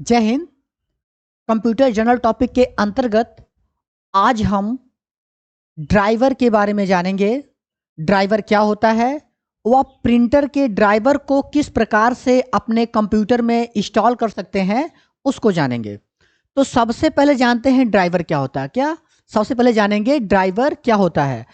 जय Hind. Computer general topic के अंतर्गत आज हम ड्राइवर के बारे में जानेंगे। ड्राइवर क्या होता है, वह प्रिंटर के ड्राइवर को किस प्रकार से अपने कंप्यूटर में इंस्टॉल कर सकते हैं उसको जानेंगे। तो सबसे पहले जानते हैं ड्राइवर क्या होता है। सबसे पहले जानेंगे ड्राइवर क्या होता है।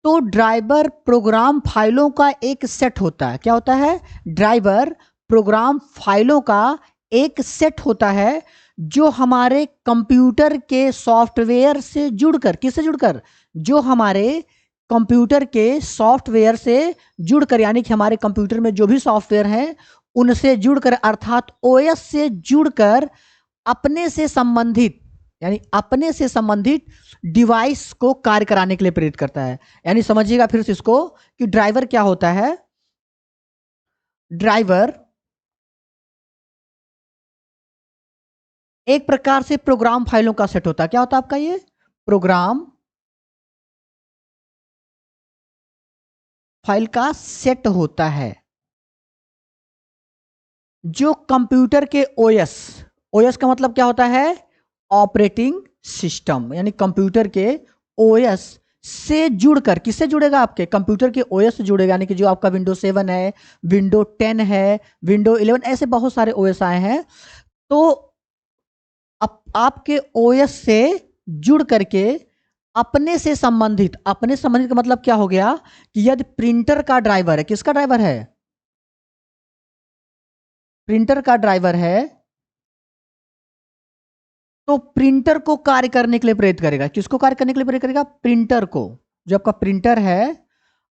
तो ड्राइवर प्रोग्राम फाइलों का एक सेट होता है। क्या होता है? ड्राइवर प्रोग्राम फाइलों का एक सेट होता है जो हमारे कंप्यूटर के सॉफ्टवेयर से जुड़कर, किससे जुड़कर? जो हमारे कंप्यूटर के सॉफ्टवेयर से जुड़कर, यानी कि हमारे कंप्यूटर में जो भी सॉफ्टवेयर हैं उनसे जुड़कर, अर्थात ओएस से जुड़कर अपने से संबंधित, यानी अपने से संबंधित डिवाइस को कार्य कराने के लिए प्रेरित करता है। यानी समझिएगा फिर से इसको कि ड्राइवर क्या होता है। ड्राइवर एक प्रकार से प्रोग्राम फाइलों का सेट होता है। क्या होता है आपका? ये प्रोग्राम फाइल का सेट होता है जो कंप्यूटर के ओएस, ओएस का मतलब क्या होता है? ऑपरेटिंग सिस्टम, यानी कंप्यूटर के ओएस से जुड़कर, किससे जुड़ेगा? आपके कंप्यूटर के ओएस से जुड़ेगा। यानी कि जो आपका विंडो 7 है, विंडो 10 है, विंडो 11, ऐसे बहुत सारे ओएस आए हैं। तो आपके ओएस से जुड़ करके अपने से संबंधित, अपने संबंधित का मतलब क्या हो गया कि यदि प्रिंटर का ड्राइवर है, किसका ड्राइवर है? प्रिंटर का ड्राइवर है, तो प्रिंटर को कार्य करने के लिए प्रेरित करेगा। किसको कार्य करने के लिए प्रेरित करेगा? प्रिंटर को। जो आपका प्रिंटर है,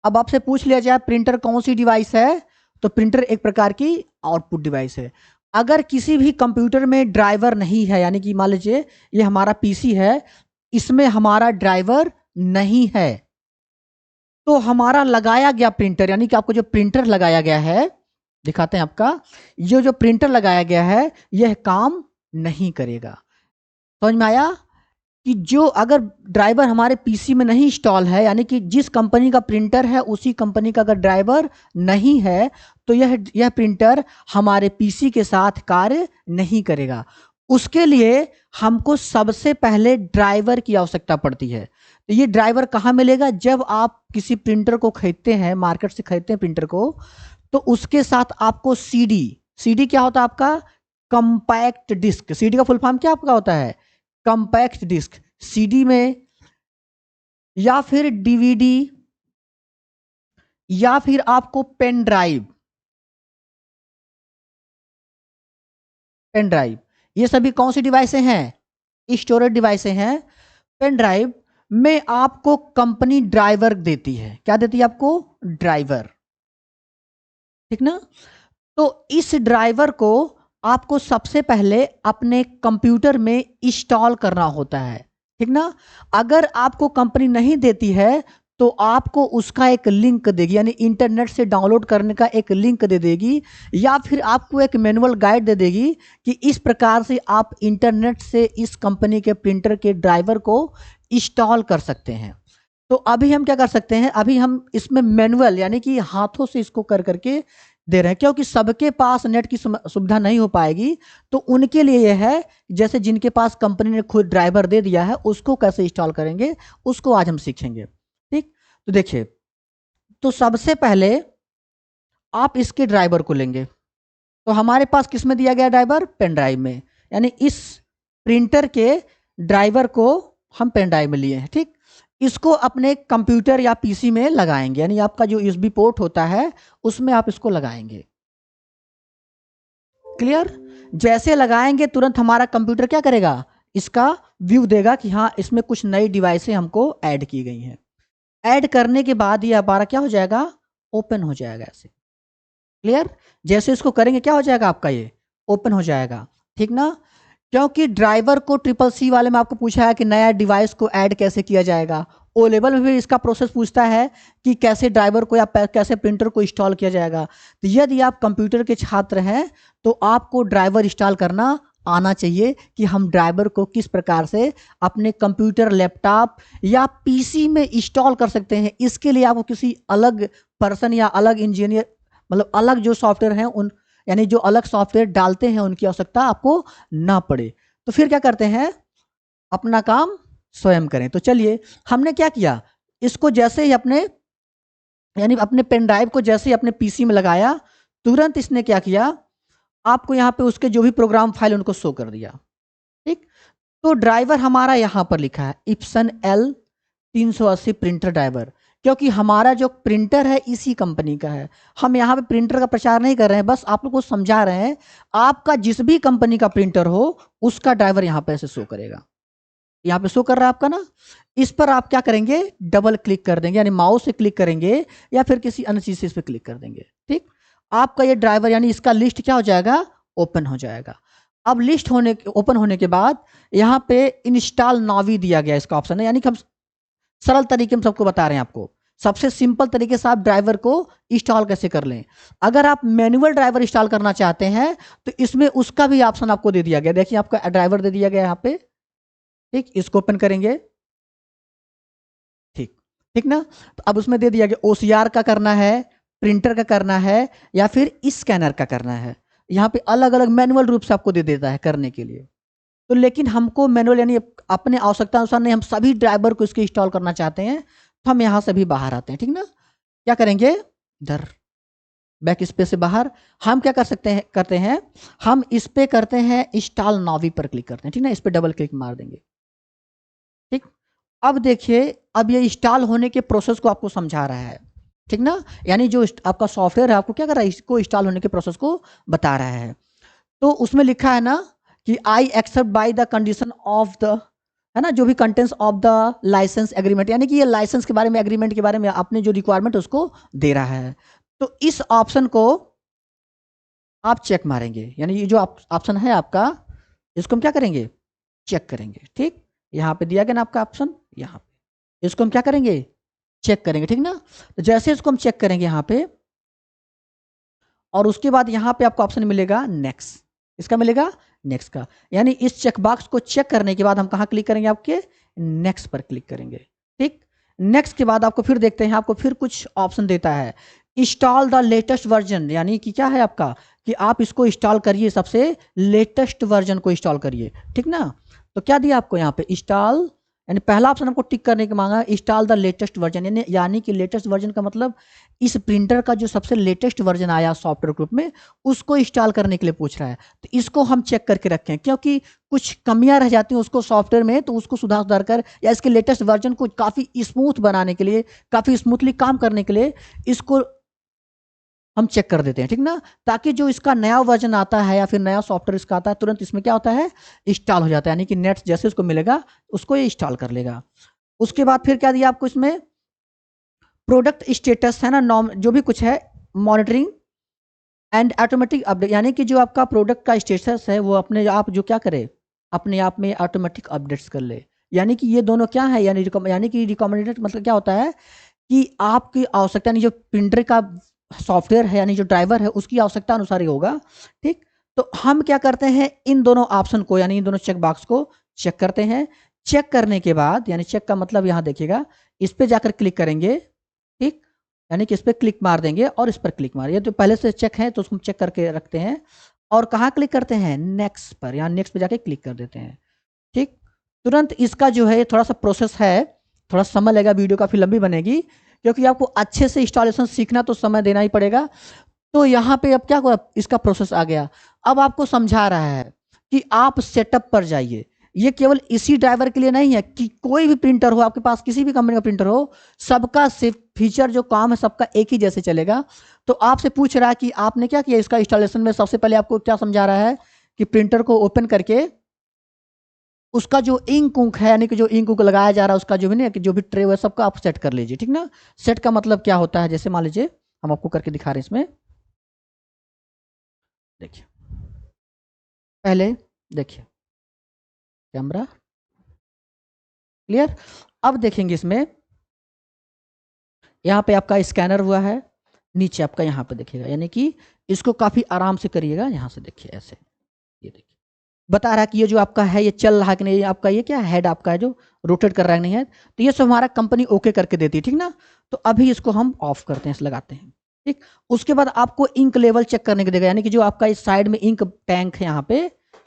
अब आपसे पूछ लिया जाए प्रिंटर कौन सी डिवाइस है, तो प्रिंटर एक प्रकार की आउटपुट डिवाइस है। अगर किसी भी कंप्यूटर में ड्राइवर नहीं है, यानी कि मान लीजिए ये हमारा पीसी है, इसमें हमारा ड्राइवर नहीं है, तो हमारा लगाया गया प्रिंटर, यानी कि आपको जो प्रिंटर लगाया गया है, दिखाते हैं आपका, ये जो प्रिंटर लगाया गया है यह काम नहीं करेगा। समझ में आया कि जो अगर ड्राइवर हमारे पीसी में नहीं इंस्टॉल है, यानी कि जिस कंपनी का प्रिंटर है उसी कंपनी का अगर ड्राइवर नहीं है, तो यह प्रिंटर हमारे पीसी के साथ कार्य नहीं करेगा। उसके लिए हमको सबसे पहले ड्राइवर की आवश्यकता पड़ती है। तो ये ड्राइवर कहाँ मिलेगा? जब आप किसी प्रिंटर को खरीदते हैं, मार्केट से खरीदते हैं प्रिंटर को, तो उसके साथ आपको सीडी, सीडी क्या होता है आपका? Compact disc. सीडी का फुल फॉर्म क्या आपका होता है? Compact disc. सीडी में या फिर डीवीडी या फिर आपको पेन ड्राइव, पेन ड्राइव, ये सभी कौन सी डिवाइसें हैं? स्टोरेज डिवाइसें हैं। पेन ड्राइव में आपको कंपनी ड्राइवर देती है। क्या देती है आपको? ड्राइवर। ठीक ना? तो इस ड्राइवर को आपको सबसे पहले अपने कंप्यूटर में इंस्टॉल करना होता है। ठीक ना? अगर आपको कंपनी नहीं देती है तो आपको उसका एक लिंक देगी, यानी इंटरनेट से डाउनलोड करने का एक लिंक दे देगी, या फिर आपको एक मैनुअल गाइड दे देगी कि इस प्रकार से आप इंटरनेट से इस कंपनी के प्रिंटर के ड्राइवर को इंस्टॉल कर सकते हैं। तो अभी हम क्या कर सकते हैं? अभी हम इसमें मैनुअल, यानी कि हाथों से इसको कर करके दे रहे हैं, क्योंकि सबके पास नेट की सुविधा नहीं हो पाएगी। तो उनके लिए यह है, जैसे जिनके पास कंपनी ने खुद ड्राइवर दे दिया है उसको कैसे इंस्टॉल करेंगे उसको आज हम सीखेंगे। ठीक, तो देखिए, तो सबसे पहले आप इसके ड्राइवर को लेंगे। तो हमारे पास किस में दिया गया ड्राइवर? पेन ड्राइव में। यानी इस प्रिंटर के ड्राइवर को हम पेन ड्राइव में लिए हैं। ठीक, इसको अपने कंप्यूटर या पीसी में लगाएंगे, यानी आपका जो यूएसबी पोर्ट होता है उसमें आप इसको लगाएंगे। क्लियर? जैसे लगाएंगे तुरंत हमारा कंप्यूटर क्या करेगा? इसका व्यू देगा कि हाँ इसमें कुछ नई डिवाइसें हमको ऐड की गई हैं। ऐड करने के बाद ये हमारा क्या हो जाएगा? ओपन हो जाएगा ऐसे। क्लियर? जैसे इसको करेंगे क्या हो जाएगा आपका? ये ओपन हो जाएगा। ठीक ना? क्योंकि ड्राइवर को ट्रिपल सी वाले में आपको पूछा है कि नया डिवाइस को ऐड कैसे किया जाएगा। ओ लेवल में भी इसका प्रोसेस पूछता है कि कैसे ड्राइवर को या कैसे प्रिंटर को इंस्टॉल किया जाएगा। तो यदि आप कंप्यूटर के छात्र हैं तो आपको ड्राइवर इंस्टॉल करना आना चाहिए कि हम ड्राइवर को किस प्रकार से अपने कंप्यूटर, लैपटॉप या पीसी में इंस्टॉल कर सकते हैं। इसके लिए आपको किसी अलग पर्सन या अलग इंजीनियर, मतलब अलग जो सॉफ्टवेयर हैं उन यानी जो अलग सॉफ्टवेयर डालते हैं उनकी आवश्यकता आपको ना पड़े। तो फिर क्या करते हैं, अपना काम स्वयं करें। तो चलिए हमने क्या किया, इसको जैसे ही अपने यानी अपने पेन ड्राइव को जैसे ही अपने पीसी में लगाया, तुरंत इसने क्या किया, आपको यहाँ पे उसके जो भी प्रोग्राम फाइल उनको शो कर दिया। ठीक, तो ड्राइवर हमारा यहाँ पर लिखा है इप्सन L380 प्रिंटर ड्राइवर, क्योंकि हमारा जो प्रिंटर है इसी कंपनी का है। हम यहाँ पे प्रिंटर का प्रचार नहीं कर रहे हैं, बस आप लोग को समझा रहे हैं। आपका जिस भी कंपनी का प्रिंटर हो उसका ड्राइवर यहाँ पे ऐसे शो करेगा। यहाँ पे शो कर रहा है आपका ना, इस पर आप क्या करेंगे, डबल क्लिक कर देंगे, यानी माउस से क्लिक करेंगे या फिर किसी अन्य चीज से इस पर क्लिक कर देंगे। ठीक, आपका ये ड्राइवर यानी इसका लिस्ट क्या हो जाएगा, ओपन हो जाएगा। अब लिस्ट होने ओपन होने के बाद यहाँ पे इंस्टॉल नावी दिया गया इसका ऑप्शन है, यानी कि हम सरल तरीके में सबको बता रहे हैं आपको, सबसे सिंपल तरीके से आप ड्राइवर को इंस्टॉल कैसे कर लें। अगर आप मैनुअल ड्राइवर इंस्टॉल करना चाहते हैं तो इसमें उसका भी ऑप्शन आपको दे दिया गया। देखिए आपका ड्राइवर दे दिया गया यहाँ पे। ठीक, इसको ओपन करेंगे। ठीक, ठीक ना, तो अब उसमें दे दिया गया OCR का करना है, प्रिंटर का करना है या फिर स्कैनर का करना है। यहाँ पे अलग अलग मैनुअल रूप से आपको दे देता है करने के लिए। तो लेकिन हमको मैनुअल यानी अपने आवश्यकता अनुसार नहीं, हम सभी ड्राइवर को इसके इंस्टॉल करना चाहते हैं, तो हम यहाँ से भी बाहर आते हैं। ठीक ना, क्या करेंगे, इधर बैक स्पेस से बाहर हम क्या कर सकते हैं, करते हैं हम इस पे करते हैं इंस्टॉल नावी पर क्लिक करते हैं। ठीक ना, इस पे डबल क्लिक मार देंगे। ठीक, अब देखिए अब ये इंस्टॉल होने के प्रोसेस को आपको समझा रहा है। ठीक ना, यानी जो आपका सॉफ्टवेयर है आपको क्या कर रहा है, इसको इंस्टॉल होने के प्रोसेस को बता रहा है। तो उसमें लिखा है ना कि I accept by the condition of the, है ना, जो भी contents of the licence agreement, यानी कि ये लाइसेंस के बारे में, एग्रीमेंट के बारे में आपने जो रिक्वायरमेंट उसको दे रहा है। तो इस ऑप्शन को आप चेक मारेंगे, यानी ये जो ऑप्शन है आपका, इसको हम क्या करेंगे, चेक करेंगे। ठीक, यहाँ पे दिया गया ना आपका ऑप्शन, यहाँ पे इसको हम क्या करेंगे, चेक करेंगे। ठीक ना, तो जैसे इसको हम चेक करेंगे यहाँ पे, और उसके बाद यहाँ पे आपको ऑप्शन मिलेगा नेक्स्ट, इसका मिलेगा नेक्स्ट का, यानी इस चेकबॉक्स को चेक करने के बाद हम कहाँ क्लिक करेंगे, आपके नेक्स्ट पर क्लिक करेंगे। ठीक, नेक्स्ट के बाद आपको फिर देखते हैं, आपको फिर कुछ ऑप्शन देता है, इंस्टॉल द लेटेस्ट वर्जन, यानी कि क्या है आपका कि आप इसको इंस्टॉल करिए, सबसे लेटेस्ट वर्जन को इंस्टॉल करिए। ठीक ना, तो क्या दिया आपको यहाँ पे, इंस्टॉल, यानी पहला ऑप्शन आपको टिक करने के मांगा, इंस्टॉल द लेटेस्ट वर्जन, यानी कि लेटेस्ट वर्जन का मतलब इस प्रिंटर का जो सबसे लेटेस्ट वर्जन आया सॉफ्टवेयर ग्रुप में उसको इंस्टॉल करने के लिए पूछ रहा है। तो इसको हम चेक करके रखें, क्योंकि कुछ कमियां रह जाती हैं उसको सॉफ्टवेयर में, तो उसको सुधार कर या इसके लेटेस्ट वर्जन को काफ़ी स्मूथ बनाने के लिए, काफ़ी स्मूथली काम करने के लिए इसको हम चेक कर देते हैं। ठीक ना, ताकि जो इसका नया वर्जन आता है या फिर नया सॉफ्टवेयर इसका आता है, तुरंत इसमें क्या होता है, इंस्टॉल हो जाता है, यानी कि नेट जैसे उसको मिलेगा उसको ये इंस्टॉल कर लेगा। उसके बाद फिर क्या दिया आपको इसमें, प्रोडक्ट स्टेटस है ना, नॉर्म जो भी कुछ है, मॉनिटरिंग एंड ऑटोमेटिक अपडेट, यानी कि जो आपका प्रोडक्ट का स्टेटस है वो अपने आप जो क्या करे, अपने आप में ऑटोमेटिक अपडेट्स कर ले। यानी कि ये दोनों क्या है, यानी कि रिकमेंडेड मतलब क्या होता है कि आपकी आवश्यकता, यानी जो प्रिंटर का सॉफ्टवेयर है यानी जो ड्राइवर है उसकी आवश्यकता अनुसार ही होगा। ठीक, तो हम क्या करते हैं, इन दोनों ऑप्शन को यानी इन दोनों चेक बॉक्स को चेक करते हैं। चेक करने के बाद, यानी चेक का मतलब यहाँ देखिएगा, इस पे जाकर क्लिक करेंगे। ठीक, यानी कि इस पर क्लिक मार देंगे और इस पर क्लिक मारिए, तो पहले से चेक है तो उसको चेक करके रखते हैं। और कहाँ क्लिक करते हैं, नेक्स्ट पर, यहाँ नेक्स्ट पे जाके क्लिक कर देते हैं। ठीक, तुरंत इसका जो है थोड़ा सा प्रोसेस है, थोड़ा समय लगेगा, वीडियो काफ़ी लंबी बनेगी, क्योंकि आपको अच्छे से इंस्टॉलेशन सीखना तो समय देना ही पड़ेगा। तो यहाँ पे अब क्या हुआ, इसका प्रोसेस आ गया। अब आपको समझा रहा है कि आप सेटअप पर जाइए। ये केवल इसी ड्राइवर के लिए नहीं है, कि कोई भी प्रिंटर हो आपके पास, किसी भी कंपनी का प्रिंटर हो, सबका सिर्फ फीचर जो काम है सबका एक ही जैसे चलेगा। तो आपसे पूछ रहा है कि आपने क्या किया इसका इंस्टॉलेशन में, सबसे पहले आपको क्या समझा रहा है कि प्रिंटर को ओपन करके उसका जो इंक उंक है, यानी कि जो इंक उंक लगाया जा रहा है उसका जो भी नहीं, कि जो भी ट्रे है सबका आप सेट कर लीजिए। ठीक ना, सेट का मतलब क्या होता है, जैसे मान लीजिए हम आपको करके दिखा रहे हैं इसमें, देखिए पहले, देखिए कैमरा क्लियर। अब देखेंगे इसमें, यहाँ पे आपका स्कैनर हुआ है, नीचे आपका यहाँ पे देखिएगा, यानी कि इसको काफी आराम से करिएगा, यहाँ से देखिए ऐसे, ये देखिए बता रहा है कि ये जो आपका है ये चल रहा है कि नहीं, आपका ये क्या हेड आपका है जो रोटेट कर रहा है नहीं है, तो ये सब हमारा कंपनी ओके करके देती है। ठीक ना, तो अभी इसको हम ऑफ करते हैं, लगाते हैं। ठीक। उसके बाद आपको इंक लेवल चेक करने को देगा, यानी कि जो आपका इस साइड में इंक टैंक है, यहाँ पे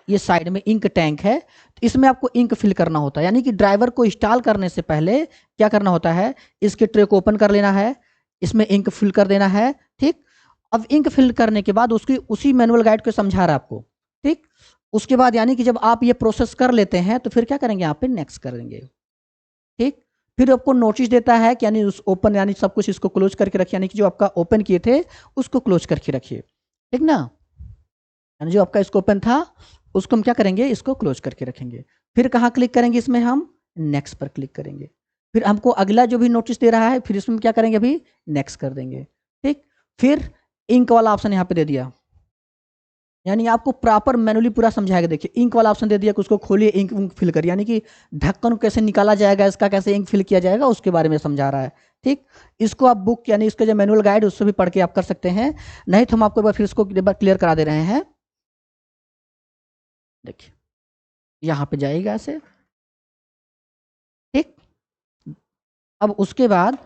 ये साइड में इंक टैंक है, तो इसमें आपको इंक फिल करना होता है। यानी कि ड्राइवर को इंस्टॉल करने से पहले क्या करना होता है, इसके ट्रे को ओपन कर लेना है, इसमें इंक फिल कर देना है। ठीक। अब इंक फिल करने के बाद उसकी उसी मैनुअल गाइड को समझा रहा है आपको। ठीक। उसके बाद यानी कि जब आप ये प्रोसेस कर लेते हैं तो फिर क्या करेंगे, यहाँ पे नेक्स्ट करेंगे। ठीक। फिर आपको नोटिस देता है कि यानी उस ओपन, यानी सब कुछ इसको क्लोज करके रखिए, यानी कि जो आपका ओपन किए थे उसको क्लोज करके रखिए। ठीक ना, यानी जो आपका इसको ओपन था उसको हम क्या करेंगे, इसको क्लोज करके रखेंगे। फिर कहाँ क्लिक करेंगे, इसमें हम नेक्स्ट पर क्लिक करेंगे। फिर हमको अगला जो भी नोटिस दे रहा है फिर इसमें क्या करेंगे, अभी नेक्स्ट कर देंगे। ठीक। फिर इंक वाला ऑप्शन यहाँ पे दे दिया, यानी आपको प्रॉपर मैनुअली पूरा समझाएगा। देखिए इंक वाला ऑप्शन दे दिया कि उसको खोलिए, इंक फिल करिए, यानी कि ढक्कन को कैसे निकाला जाएगा, इसका कैसे इंक फिल किया जाएगा उसके बारे में समझा रहा है। ठीक। इसको आप बुक यानी इसका जो मैनुअल गाइड उससे भी पढ़ के आप कर सकते हैं, नहीं तो हम आपको एक बार फिर इसको एक बार क्लियर करा दे रहे हैं। देखिए यहाँ पे जाएगा ऐसे। ठीक। अब उसके बाद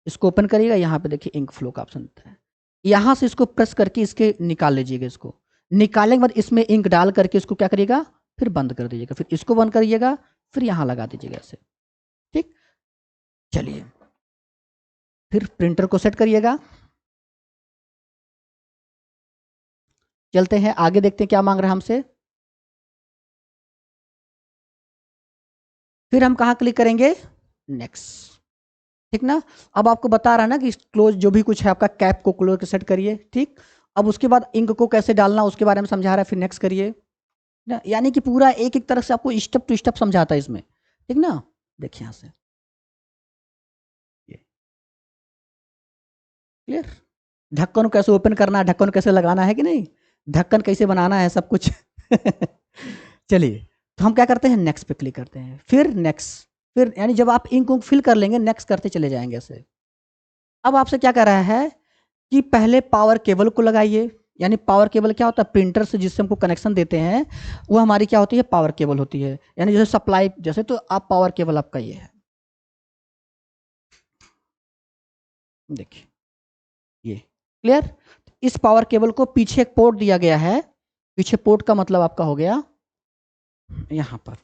इसको ओपन करिएगा, यहाँ पे देखिए इंक फ्लो का ऑप्शन होता है, यहाँ से इसको प्रेस करके इसके निकाल लीजिएगा। इसको निकालने के बाद इसमें इंक डाल करके इसको क्या करिएगा, फिर बंद कर दीजिएगा, फिर इसको बंद करिएगा, फिर यहाँ लगा दीजिएगा ऐसे। ठीक। चलिए फिर प्रिंटर को सेट करिएगा। चलते हैं आगे, देखते हैं क्या मांग रहा है हमसे। फिर हम कहाँ क्लिक करेंगे, नेक्स्ट। ठीक ना, अब आपको बता रहा है ना कि क्लोज जो भी कुछ है आपका कैप को क्लोज सेट करिए। ठीक। अब उसके बाद इंक को कैसे डालना उसके बारे में समझा रहा है, फिर नेक्स्ट करिए ना, यानी कि पूरा एक एक तरह से आपको स्टेप टू स्टेप समझाता है इसमें। ठीक ना, देखिए यहाँ से क्लियर। ढक्कन कैसे ओपन करना है, ढक्कन कैसे लगाना है कि नहीं, ढक्कन कैसे बनाना है, सब कुछ चलिए तो हम क्या करते हैं, नेक्स्ट पे क्लिक करते हैं, फिर नेक्स्ट। फिर यानी जब आप इंक फिल कर लेंगे नेक्स्ट करते चले जाएंगे ऐसे। अब आपसे क्या कर रहा है कि पहले पावर केबल को लगाइए, यानी पावर केबल क्या होता है, प्रिंटर से जिससे हमको कनेक्शन देते हैं वो हमारी क्या होती है, पावर केबल होती है। यानी जैसे सप्लाई जैसे, तो आप पावर केबल आपका ये है, देखिए ये क्लियर। इस पावर केबल को पीछे एक पोर्ट दिया गया है, पीछे पोर्ट का मतलब आपका हो गया यहां पर,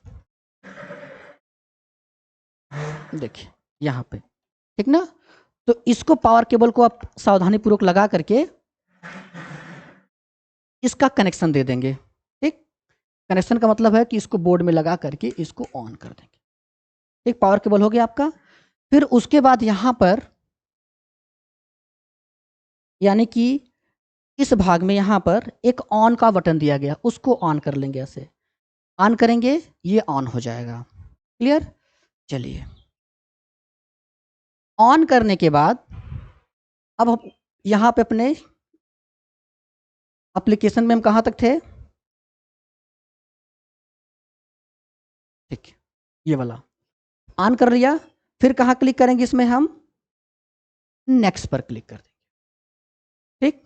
देखिए यहां पे। ठीक ना, तो इसको पावर केबल को आप सावधानी पूर्वक लगा करके इसका कनेक्शन दे देंगे। ठीक। कनेक्शन का मतलब है कि इसको बोर्ड में लगा करके इसको ऑन कर देंगे। ठीक, पावर केबल हो गया आपका। फिर उसके बाद यहां पर यानी कि इस भाग में यहां पर एक ऑन का बटन दिया गया, उसको ऑन कर लेंगे ऐसे। ऑन करेंगे ये ऑन हो जाएगा। क्लियर। चलिए ऑन करने के बाद अब हम यहां पे अपने एप्लीकेशन में हम कहां तक थे, ठीक ये वाला ऑन कर लिया। फिर कहां क्लिक करेंगे, इसमें हम नेक्स्ट पर क्लिक कर देंगे। ठीक।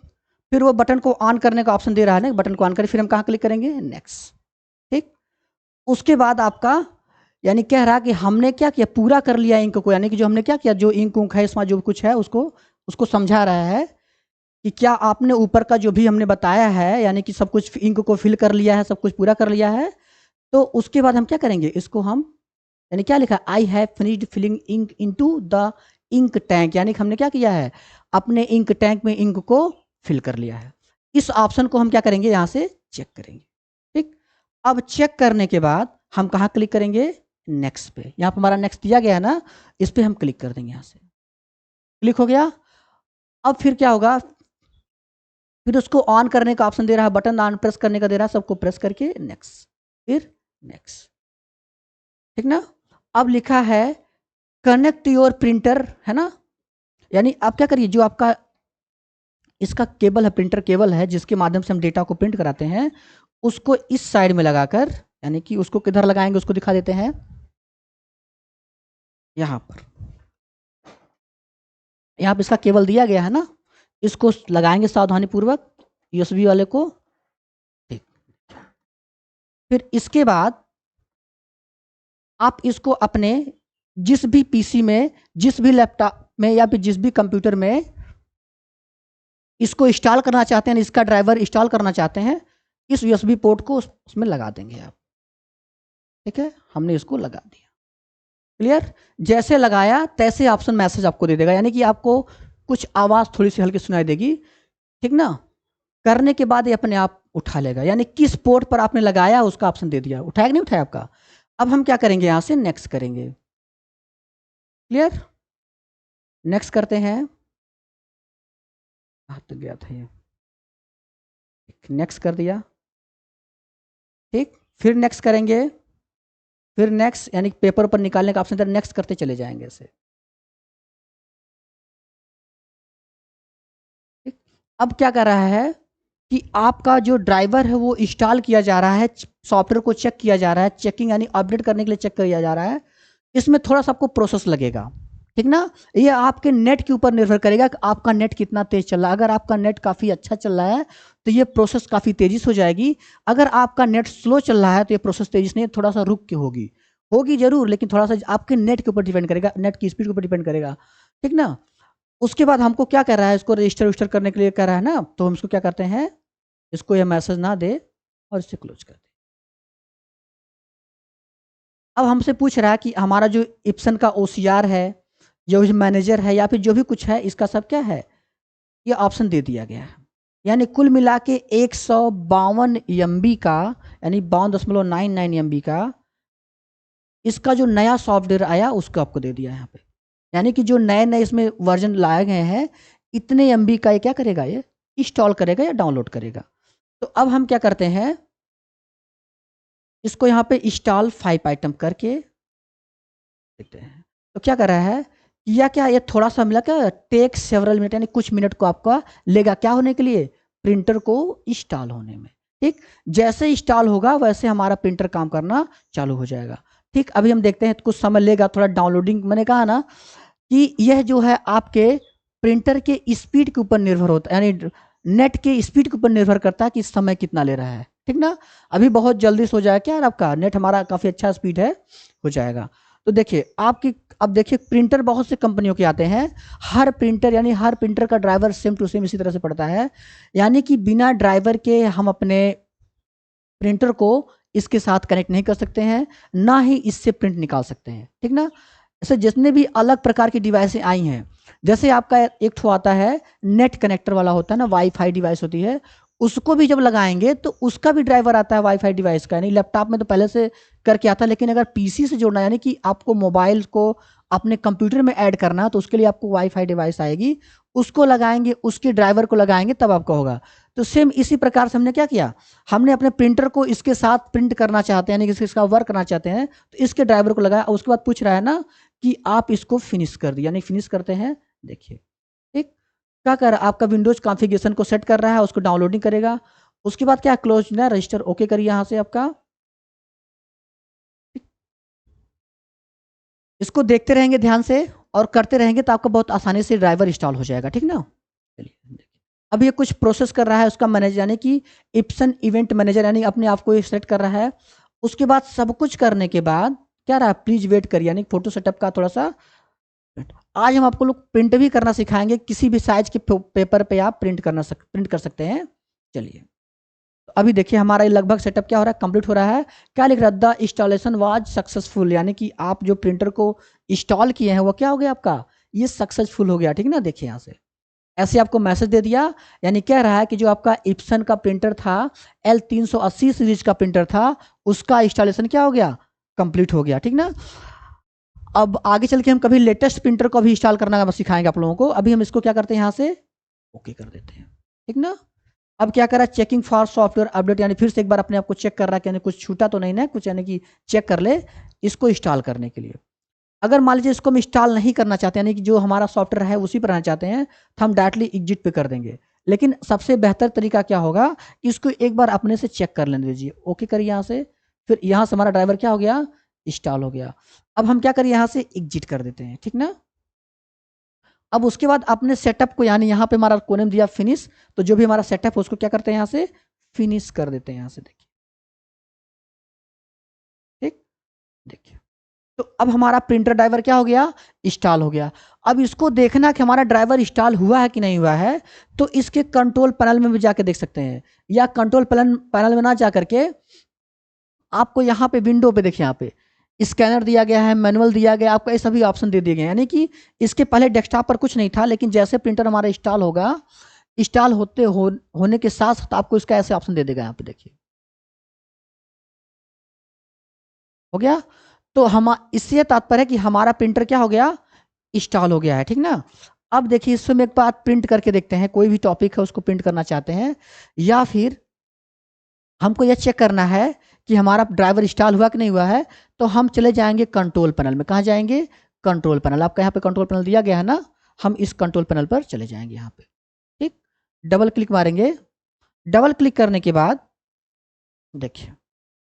फिर वो बटन को ऑन करने का ऑप्शन दे रहा है ना, बटन को ऑन करें, फिर हम कहां क्लिक करेंगे, नेक्स्ट। ठीक। उसके बाद आपका यानी कह रहा कि हमने क्या किया, पूरा कर लिया इंक को, यानी कि जो हमने क्या किया, जो इंक उंक है इसमें जो कुछ है उसको उसको समझा रहा है कि क्या आपने ऊपर का जो भी हमने बताया है, यानी कि सब कुछ इंक को फिल कर लिया है, सब कुछ पूरा कर लिया है। तो उसके बाद हम क्या करेंगे, इसको हम यानी क्या लिखा, I have finished filling ink into the ink tank, यानी कि हमने क्या किया है, अपने इंक टैंक में इंक को फिल कर लिया है। इस ऑप्शन को हम क्या करेंगे, यहां से चेक करेंगे। ठीक। अब चेक करने के बाद हम कहां क्लिक करेंगे, नेक्स्ट पे। यहां पर हमारा नेक्स्ट दिया गया है ना, इस पे हम क्लिक कर देंगे, यहां से क्लिक हो गया। अब फिर क्या होगा, फिर उसको ऑन करने का ऑप्शन दे रहा है, बटन ऑन प्रेस करने का दे रहा है, सबको प्रेस करके नेक्स्ट, फिर नेक्स्ट। ठीक ना। अब लिखा है कनेक्ट योर प्रिंटर, है ना, यानी आप क्या करिए, जो आपका इसका केबल है, प्रिंटर केबल है जिसके माध्यम से हम डेटा को प्रिंट कराते हैं, उसको इस साइड में लगाकर, यानी कि उसको किधर लगाएंगे उसको दिखा देते हैं, यहां पर। यहां पर इसका केबल दिया गया है ना, इसको लगाएंगे सावधानी पूर्वक यूएसबी वाले को। ठीक। फिर इसके बाद आप इसको अपने जिस भी पीसी में, जिस भी लैपटॉप में या फिर जिस भी कंप्यूटर में इसको इंस्टॉल करना चाहते हैं, इसका ड्राइवर इंस्टॉल करना चाहते हैं, इस यूएसबी पोर्ट को उसमें लगा देंगे आप। ठीक है, हमने इसको लगा दिया। क्लियर? जैसे लगाया तैसे ऑप्शन मैसेज आपको दे देगा, यानी कि आपको कुछ आवाज थोड़ी सी हल्की सुनाई देगी। ठीक ना? करने के बाद ये अपने आप उठा लेगा, यानी किस पोर्ट पर आपने लगाया उसका ऑप्शन दे दिया। उठाया कि नहीं उठाया आपका? अब हम क्या करेंगे, यहां से नेक्स्ट करेंगे। क्लियर? नेक्स्ट करते हैं। तो गया था ये, नेक्स्ट कर दिया। ठीक, फिर नेक्स्ट करेंगे, फिर नेक्स्ट, यानी पेपर पर निकालने का ऑप्शन, नेक्स्ट करते चले जाएंगे ऐसे। ठीक, अब क्या कर रहा है कि आपका जो ड्राइवर है वो इंस्टॉल किया जा रहा है, सॉफ्टवेयर को चेक किया जा रहा है, चेकिंग यानी अपडेट करने के लिए चेक किया जा रहा है। इसमें थोड़ा सा आपको प्रोसेस लगेगा। ठीक ना? ये आपके नेट के ऊपर निर्भर करेगा कि आपका नेट कितना तेज चल रहा है। अगर आपका नेट काफ़ी अच्छा चल रहा है तो ये प्रोसेस काफ़ी तेजी से हो जाएगी। अगर आपका नेट स्लो चल रहा है तो ये प्रोसेस तेजी से नहीं, थोड़ा सा रुक के होगी। होगी जरूर, लेकिन थोड़ा सा आपके नेट के ऊपर डिपेंड करेगा, नेट की स्पीड के ऊपर डिपेंड करेगा। ठीक ना? उसके बाद हमको क्या कर रहा है, इसको रजिस्टर विस्टर करने के लिए कह रहा है ना, तो हम इसको क्या करते हैं, इसको ये मैसेज ना दे और इसे क्लोज कर दे। अब हमसे पूछ रहा है कि हमारा जो इप्सन का ओसीआर है, यूज मैनेजर है, या फिर जो भी कुछ है, इसका सब क्या है, ये ऑप्शन दे दिया गया है। यानी कुल मिला के 152 MB का, यानी 52.99 MB का इसका जो नया सॉफ्टवेयर आया उसको आपको दे दिया है यहाँ पे। यानी कि जो नए नए इसमें वर्जन लाए गए हैं, इतने MB का ये क्या करेगा, ये इंस्टॉल करेगा या डाउनलोड करेगा। तो अब हम क्या करते हैं, इसको यहाँ पे इंस्टॉल 5 आइटम करके देखते हैं। तो क्या कर रहा है, या क्या ये थोड़ा सा मिला, क्या टेक सेवरल मिनट, यानी कुछ मिनट को आपका लेगा क्या होने के लिए, प्रिंटर को इंस्टॉल होने में। ठीक, जैसे इंस्टॉल होगा वैसे हमारा प्रिंटर काम करना चालू हो जाएगा। ठीक, अभी हम देखते हैं, कुछ समय लेगा, थोड़ा डाउनलोडिंग, मैंने कहा ना कि यह जो है आपके प्रिंटर के स्पीड के ऊपर निर्भर होता है, यानी नेट के स्पीड के ऊपर निर्भर करता है कि समय कितना ले रहा है। ठीक ना? अभी बहुत जल्दी से हो जाएगा क्या, आपका नेट हमारा काफ़ी अच्छा स्पीड है, हो जाएगा। तो देखिए आपकी, अब देखिए प्रिंटर बहुत से कंपनियों के आते हैं, हर प्रिंटर, यानी हर प्रिंटर का ड्राइवर सेम टू सेम इसी तरह से पड़ता है। यानी कि बिना ड्राइवर के हम अपने प्रिंटर को इसके साथ कनेक्ट नहीं कर सकते हैं, ना ही इससे प्रिंट निकाल सकते हैं। ठीक ना? ऐसे जितने भी अलग प्रकार की डिवाइसें आई हैं, जैसे आपका एक ठो आता है नेट कनेक्टर वाला होता है ना, वाईफाई डिवाइस होती है, उसको भी जब लगाएंगे तो उसका भी ड्राइवर आता है वाईफाई डिवाइस का। यानी लैपटॉप में तो पहले से करके आता है, लेकिन अगर पीसी से जोड़ना, यानी कि आपको मोबाइल को अपने कंप्यूटर में ऐड करना, तो उसके लिए आपको वाईफाई डिवाइस आएगी, उसको लगाएंगे, उसके ड्राइवर को लगाएंगे, तब आपका होगा। तो सेम इसी प्रकार से हमने क्या किया, हमने अपने प्रिंटर को इसके साथ प्रिंट करना चाहते हैं, यानी कि इसका वर्क करना चाहते हैं, तो इसके ड्राइवर को लगाया। उसके बाद पूछ रहा है ना कि आप इसको फिनिश कर दिया, यानी फिनिश करते हैं। देखिए ठीक, क्या कर रहा है, आपका विंडोज कॉन्फ़िगरेशन को सेट कर रहा है, उसको डाउनलोडिंग करेगा। उसके बाद क्या, क्लोज ना, रजिस्टर ओके करिए यहाँ से आपका। इसको देखते रहेंगे ध्यान से और करते रहेंगे तो आपका बहुत आसानी से ड्राइवर इंस्टॉल हो जाएगा। ठीक ना? चलिए, अब ये कुछ प्रोसेस कर रहा है उसका मैनेजर, यानी कि इप्सन इवेंट मैनेजर, यानी अपने आप को सेट कर रहा है। उसके बाद सब कुछ करने के बाद क्या रहा, प्लीज वेट करिए, यानी फोटो सेटअप का थोड़ा सा। आज हम आपको लोग प्रिंट भी करना सिखाएंगे, किसी भी साइज के पेपर पे आप प्रिंट कर सकते हैं। चलिए, तो अभी देखिए हमारा ये लगभग सेटअप क्या हो रहा है, कंप्लीट हो रहा है। क्या लिख रहा है, द इंस्टॉलेशन वाज सक्सेसफुल, यानी कि आप जो प्रिंटर को इंस्टॉल किए हैं वो क्या हो गया आपका, ये सक्सेसफुल हो गया। ठीक ना? देखिए यहाँ से ऐसे आपको मैसेज दे दिया, यानी कह रहा है कि जो आपका इप्सन का प्रिंटर था, L380 सीरीज का प्रिंटर था, उसका इंस्टॉलेशन क्या हो गया, कंप्लीट हो गया। ठीक ना? अब आगे चल के हम कभी लेटेस्ट प्रिंटर को भी इंस्टॉल करना सिखाएंगे आप लोगों को। अभी हम इसको क्या करते हैं, यहाँ से ओके कर देते हैं। ठीक ना? अब क्या कर रहा है, चेकिंग फॉर सॉफ्टवेयर अपडेट, यानी फिर से एक बार अपने आप को चेक कर रहा है कि कुछ छूटा तो नहीं ना कुछ, यानी कि चेक कर ले इसको इंस्टॉल करने के लिए। अगर मान लीजिए इसको हम इंस्टॉल नहीं करना चाहते, यानी कि जो हमारा सॉफ्टवेयर है उसी पर रहना चाहते हैं, तो हम डायरेक्टली एग्जिट पे कर देंगे। लेकिन सबसे बेहतर तरीका क्या होगा कि इसको एक बार अपने से चेक कर लेने दीजिए। ओके करिए यहाँ से, फिर यहाँ से हमारा ड्राइवर क्या हो गया, इंस्टॉल हो गया। अब हम क्या करिए, यहाँ से एग्जिट कर देते हैं। ठीक ना? अब उसके बाद अपने सेटअप को, यानी यहाँ पे हमारा कोनेम दिया फिनिश, तो जो भी हमारा सेटअप है उसको क्या करते हैं, यहाँ से फिनिश कर देते हैं। यहाँ से देखिए, ठीक, देखिए तो अब हमारा प्रिंटर ड्राइवर क्या हो गया, इंस्टॉल हो गया। अब इसको देखना कि हमारा ड्राइवर इंस्टॉल हुआ है कि नहीं हुआ है, तो इसके कंट्रोल पैनल में भी जाके देख सकते हैं, या कंट्रोल पैनल में ना जा करके आपको यहाँ पे विंडो पे देखिए, यहाँ पे स्कैनर दिया गया है, मैनुअल दिया गया, आपको ये सभी ऑप्शन दे दिए गए हैं। यानी कि इसके पहले डेस्कटॉप पर कुछ नहीं था, लेकिन जैसे प्रिंटर हमारा इंस्टॉल होगा, इंस्टॉल होने के साथ साथ आपको इसका ऐसे ऑप्शन दे देगा। यहाँ पे देखिए हो गया। तो हम इससे तात्पर्य है कि हमारा प्रिंटर क्या हो गया, इंस्टॉल हो गया है, ठीक ना। अब देखिए इसमें एक बात प्रिंट करके देखते हैं, कोई भी टॉपिक है उसको प्रिंट करना चाहते हैं, या फिर हमको यह चेक करना है कि हमारा ड्राइवर इंस्टॉल हुआ कि नहीं हुआ है, तो हम चले जाएंगे कंट्रोल पैनल में। कहाँ जाएंगे, कंट्रोल पैनल, आपका यहाँ पे कंट्रोल पैनल दिया गया है ना, हम इस कंट्रोल पैनल पर चले जाएंगे यहाँ पे, ठीक। डबल क्लिक मारेंगे, डबल क्लिक करने के बाद देखिए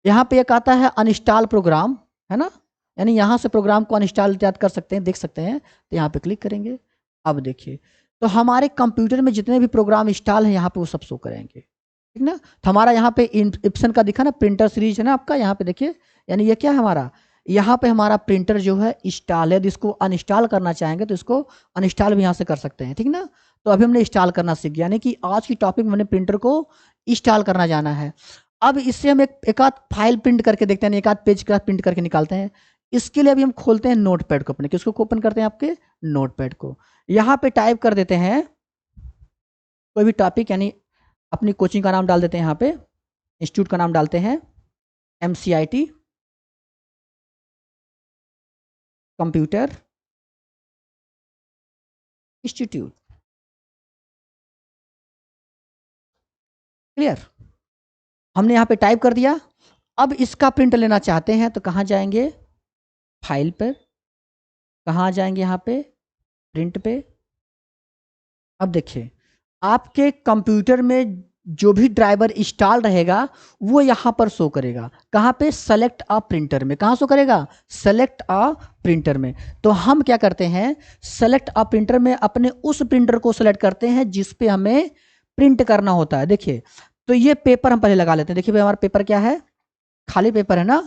यहाँ पे एक आता है अनइंस्टॉल प्रोग्राम, है ना, यानी यहाँ से प्रोग्राम को अनइंस्टॉल कर सकते हैं, देख सकते हैं। तो यहाँ पे क्लिक करेंगे, अब देखिए तो हमारे कंप्यूटर में जितने भी प्रोग्राम इंस्टॉल हैं यहाँ पे वो सब शो करेंगे, ठीक ना। तो हमारा यहाँ पे इप्सन का दिखा ना, प्रिंटर सीरीज है ना आपका, यहाँ पे देखिए, यानी ये क्या है हमारा, यहाँ पे हमारा प्रिंटर जो है इंस्टॉल है। इसको अनइंस्टॉल करना चाहेंगे तो इसको अनइंस्टॉल भी यहाँ से कर सकते हैं, ठीक ना। तो अभी हमने इंस्टॉल करना सीख गया, यानी कि आज की टॉपिक में हमने प्रिंटर को इंस्टॉल करना जाना है। अब इससे हम एक आध फाइल प्रिंट करके देखते हैं, एक आध पेज का प्रिंट करके निकालते हैं। इसके लिए अभी हम खोलते हैं नोटपैड को अपने, किसको ओपन करते हैं, आपके नोटपैड को। यहाँ पे टाइप कर देते हैं कोई भी टॉपिक, यानी अपनी कोचिंग का नाम डाल देते हैं, यहाँ पे इंस्टीट्यूट का नाम डालते हैं MCIT कंप्यूटर इंस्टीट्यूट, क्लियर। हमने यहाँ पे टाइप कर दिया। अब इसका प्रिंट लेना चाहते हैं तो कहाँ जाएंगे, फाइल पर, कहाँ जाएंगे, यहाँ पे प्रिंट पे। अब देखिए आपके कंप्यूटर में जो भी ड्राइवर इंस्टॉल रहेगा वो यहाँ पर शो करेगा, कहाँ पे, सेलेक्ट अ प्रिंटर में। कहाँ शो करेगा, सेलेक्ट अ प्रिंटर में। तो हम क्या करते हैं, सेलेक्ट अ प्रिंटर में अपने उस प्रिंटर को सेलेक्ट करते हैं जिस पे हमें प्रिंट करना होता है। देखिए तो ये पेपर हम पहले लगा लेते हैं। देखिए भाई हमारा पेपर क्या है, खाली पेपर है ना।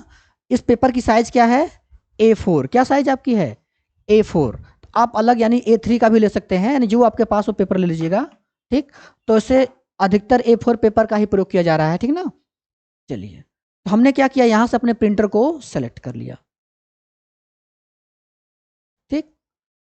इस पेपर की साइज क्या है, A4। क्या साइज आपकी है, A4। आप अलग यानी A3 का भी ले सकते हैं, यानी जो आपके पास वो पेपर ले लीजिएगा, ठीक। तो इसे अधिकतर A4 पेपर का ही प्रयोग किया जा रहा है, ठीक ना। चलिए तो हमने क्या किया, यहां से अपने प्रिंटर को सेलेक्ट कर लिया, ठीक।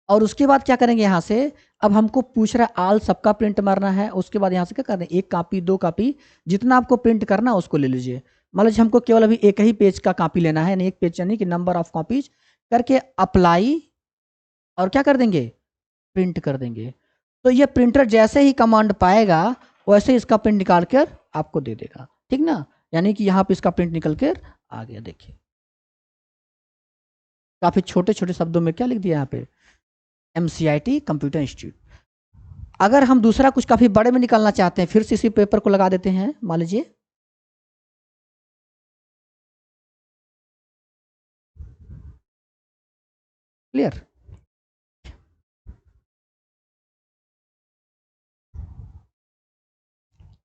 और उसके बाद क्या करेंगे, यहां से अब हमको पूछ रहा है आल सबका प्रिंट मारना है। उसके बाद यहां से क्या करना है, एक कॉपी, दो कॉपी, जितना आपको प्रिंट करना उसको ले लीजिए। मान लीजिए हमको केवल अभी एक ही पेज का कॉपी लेना है, यानी एक पेज यानी कि नंबर ऑफ कॉपीज करके अप्लाई, और क्या कर देंगे, प्रिंट कर देंगे। तो ये प्रिंटर जैसे ही कमांड पाएगा वैसे इसका प्रिंट निकाल कर आपको दे देगा, ठीक ना। यानी कि यहाँ पे इसका प्रिंट निकल कर आ गया। देखिए काफी छोटे छोटे शब्दों में क्या लिख दिया यहाँ पे, MCIT कंप्यूटर इंस्टीट्यूट। अगर हम दूसरा कुछ काफी बड़े में निकालना चाहते हैं, फिर से इसी पेपर को लगा देते हैं, मान लीजिए क्लियर।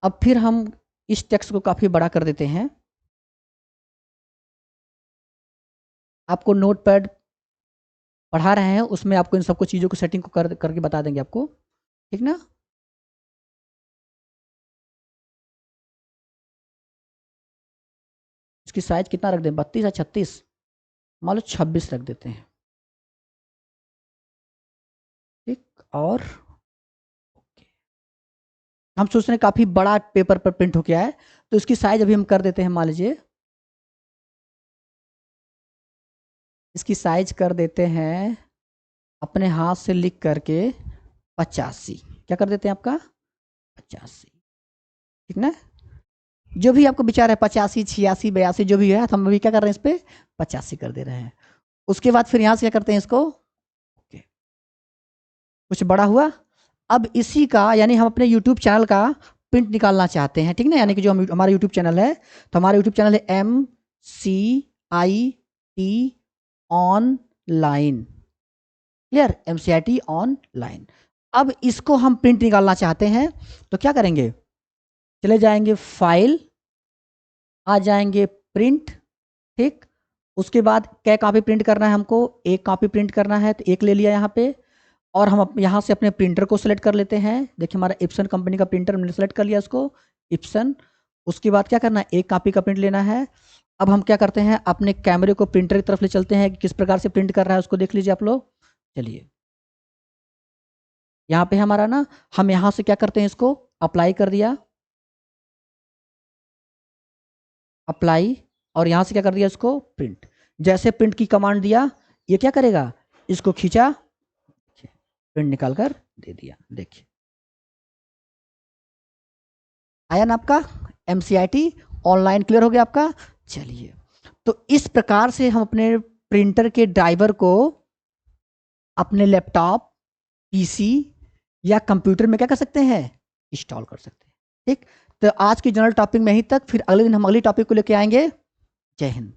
अब फिर हम इस टेक्स्ट को काफी बड़ा कर देते हैं। आपको नोटपैड पढ़ा रहे हैं, उसमें आपको इन सबको चीजों को सेटिंग को करके बता देंगे आपको, ठीक ना। इसकी साइज कितना रख दें, 32 या 36, मान लो 26 रख देते हैं, ठीक। और हम सोच रहे हैं काफी बड़ा पेपर पर प्रिंट होके आए, तो इसकी साइज अभी हम कर देते हैं, मान लीजिए इसकी साइज कर देते हैं अपने हाथ से लिख करके 85। क्या कर देते हैं आपका 85, ठीक ना। जो भी आपको विचार है 85, 86, 82 जो भी है, हम अभी क्या कर रहे हैं, इस पे 85 कर दे रहे हैं। उसके बाद फिर यहाँ से क्या करते हैं इसको, ओके, कुछ बड़ा हुआ। अब इसी का यानी हम अपने YouTube चैनल का प्रिंट निकालना चाहते हैं, ठीक ना। यानी कि जो हमारा YouTube चैनल है, तो हमारा YouTube चैनल है MCIT online, clear, MCIT online. अब इसको हम प्रिंट निकालना चाहते हैं तो क्या करेंगे, चले जाएंगे फाइल, आ जाएंगे प्रिंट, ठीक। उसके बाद क्या कॉपी प्रिंट करना है हमको, एक कॉपी प्रिंट करना है, तो एक ले लिया यहाँ पे, और हम यहाँ से अपने प्रिंटर को सिलेक्ट कर लेते हैं। देखिए हमारा इप्सन कंपनी का प्रिंटर हमने सेलेक्ट कर लिया उसको, इप्सन। उसके बाद क्या करना है, एक कॉपी का प्रिंट लेना है। अब हम क्या करते हैं, अपने कैमरे को प्रिंटर की तरफ ले चलते हैं कि किस प्रकार से प्रिंट कर रहा है उसको देख लीजिए आप लोग। चलिए यहाँ पे हमारा ना, हम यहाँ से क्या करते हैं, इसको अप्लाई कर दिया, अप्लाई, और यहाँ से क्या कर दिया, इसको प्रिंट। जैसे प्रिंट की कमांड दिया, ये क्या करेगा, इसको खींचा, प्रिंट निकाल कर दे दिया। देखिए आया ना आपका एमसीआईटी ऑनलाइन क्लियर हो गया आपका। चलिए, तो इस प्रकार से हम अपने प्रिंटर के ड्राइवर को अपने लैपटॉप, पीसी या कंप्यूटर में क्या कर सकते हैं, इंस्टॉल कर सकते हैं। ठीक, तो आज की जनरल टॉपिक में यहीं तक, फिर अगले दिन हम अगली टॉपिक को लेके आएंगे। जय हिंद।